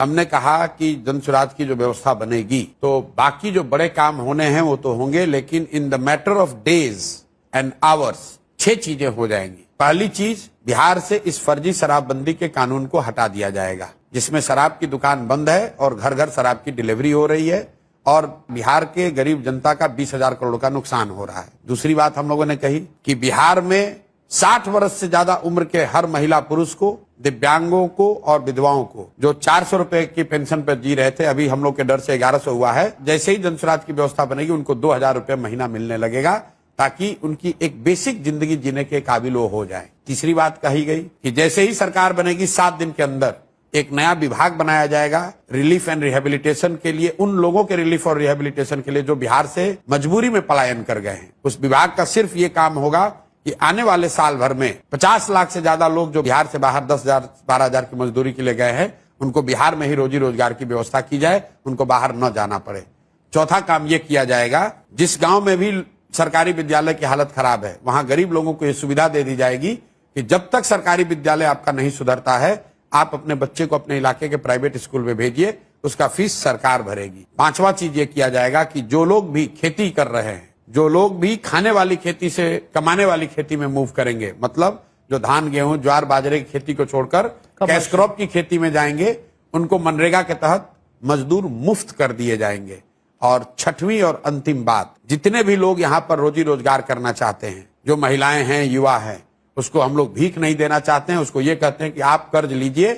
हमने कहा कि जन सुराज की जो व्यवस्था बनेगी तो बाकी जो बड़े काम होने हैं वो तो होंगे, लेकिन in the matter of days and hours 6 चीजें हो जाएंगी। पहली चीज, बिहार से इस फर्जी शराबबंदी के कानून को हटा दिया जाएगा, जिसमें शराब की दुकान बंद है और घर घर शराब की डिलीवरी हो रही है और बिहार के गरीब जनता का 20,000 करोड़ का नुकसान हो रहा है। दूसरी बात हम लोगों ने कही कि बिहार में 60 वर्ष से ज्यादा उम्र के हर महिला पुरुष को, दिव्यांगों को और विधवाओं को, जो 400 रुपए की पेंशन पर जी रहे थे, अभी हम लोग के डर से 1100 हुआ है। जैसे ही जनसुराज की व्यवस्था बनेगी उनको 2,000 रुपए महीना मिलने लगेगा, ताकि उनकी एक बेसिक जिंदगी जीने के काबिल वो हो जाए। तीसरी बात कही गई कि जैसे ही सरकार बनेगी 7 दिन के अंदर एक नया विभाग बनाया जाएगा रिलीफ एंड रिहेबिलिटेशन के लिए, उन लोगों के रिलीफ और रिहेबिलिटेशन के लिए जो बिहार से मजबूरी में पलायन कर गए हैं। उस विभाग का सिर्फ ये काम होगा कि आने वाले साल भर में 50 लाख से ज्यादा लोग जो बिहार से बाहर 10,000 12,000 की मजदूरी के लिए गए हैं, उनको बिहार में ही रोजी रोजगार की व्यवस्था की जाए, उनको बाहर न जाना पड़े। चौथा काम ये किया जाएगा, जिस गांव में भी सरकारी विद्यालय की हालत खराब है वहां गरीब लोगों को ये सुविधा दे दी जाएगी कि जब तक सरकारी विद्यालय आपका नहीं सुधरता है, आप अपने बच्चे को अपने इलाके के प्राइवेट स्कूल में भेजिए, उसका फीस सरकार भरेगी। 5वां चीज ये किया जाएगा कि जो लोग भी खेती कर रहे हैं, जो लोग भी खाने वाली खेती से कमाने वाली खेती में मूव करेंगे, मतलब जो धान गेहूं ज्वार बाजरे की खेती को छोड़कर कैश क्रॉप की खेती में जाएंगे, उनको मनरेगा के तहत मजदूर मुफ्त कर दिए जाएंगे। और 6वीं और अंतिम बात, जितने भी लोग यहाँ पर रोजी रोजगार करना चाहते हैं, जो महिलाएं हैं, युवा हैं, उसको हम लोग भीख नहीं देना चाहते हैं। उसको ये कहते हैं कि आप कर्ज लीजिए,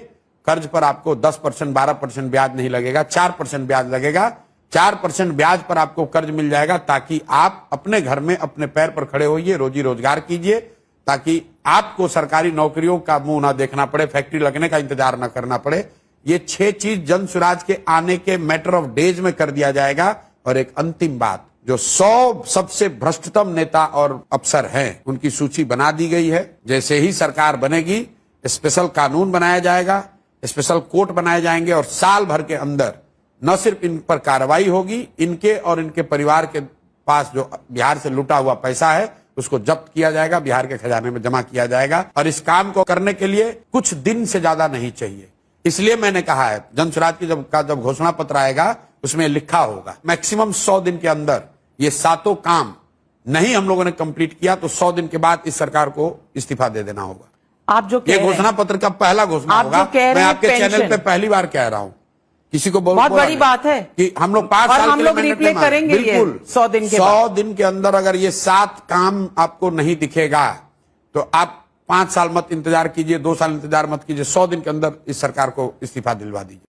कर्ज पर आपको 10% 12% ब्याज नहीं लगेगा, 4% ब्याज लगेगा। 4% ब्याज पर आपको कर्ज मिल जाएगा, ताकि आप अपने घर में अपने पैर पर खड़े होइए, रोजी रोजगार कीजिए, ताकि आपको सरकारी नौकरियों का मुंह ना देखना पड़े, फैक्ट्री लगने का इंतजार ना करना पड़े। ये 6 चीज जन सुराज के आने के मैटर ऑफ डेज में कर दिया जाएगा। और एक अंतिम बात, जो 100 सबसे भ्रष्टतम नेता और अफसर हैं, उनकी सूची बना दी गई है। जैसे ही सरकार बनेगी स्पेशल कानून बनाया जाएगा, स्पेशल कोर्ट बनाए जाएंगे और साल भर के अंदर न सिर्फ इन पर कार्रवाई होगी, इनके और इनके परिवार के पास जो बिहार से लूटा हुआ पैसा है उसको जब्त किया जाएगा, बिहार के खजाने में जमा किया जाएगा। और इस काम को करने के लिए कुछ दिन से ज्यादा नहीं चाहिए। इसलिए मैंने कहा है, जन सुराज की जब घोषणा पत्र आएगा उसमें लिखा होगा मैक्सिमम 100 दिन के अंदर ये 7 काम नहीं हम लोगों ने कंप्लीट किया तो 100 दिन के बाद इस सरकार को इस्तीफा दे देना होगा। आप जो ये घोषणा पत्र का पहला घोषणा होगा। मैं आपके चैनल पे पहली बार कह रहा हूं, किसी को बहुत बड़ी बात है कि हम लोग 5 साल के लिए रिप्ले करेंगे। बिल्कुल 100 दिन के अंदर अगर ये 7 काम आपको नहीं दिखेगा तो आप 5 साल मत इंतजार कीजिए, 2 साल इंतजार मत कीजिए, 100 दिन के अंदर इस सरकार को इस्तीफा दिलवा दीजिए।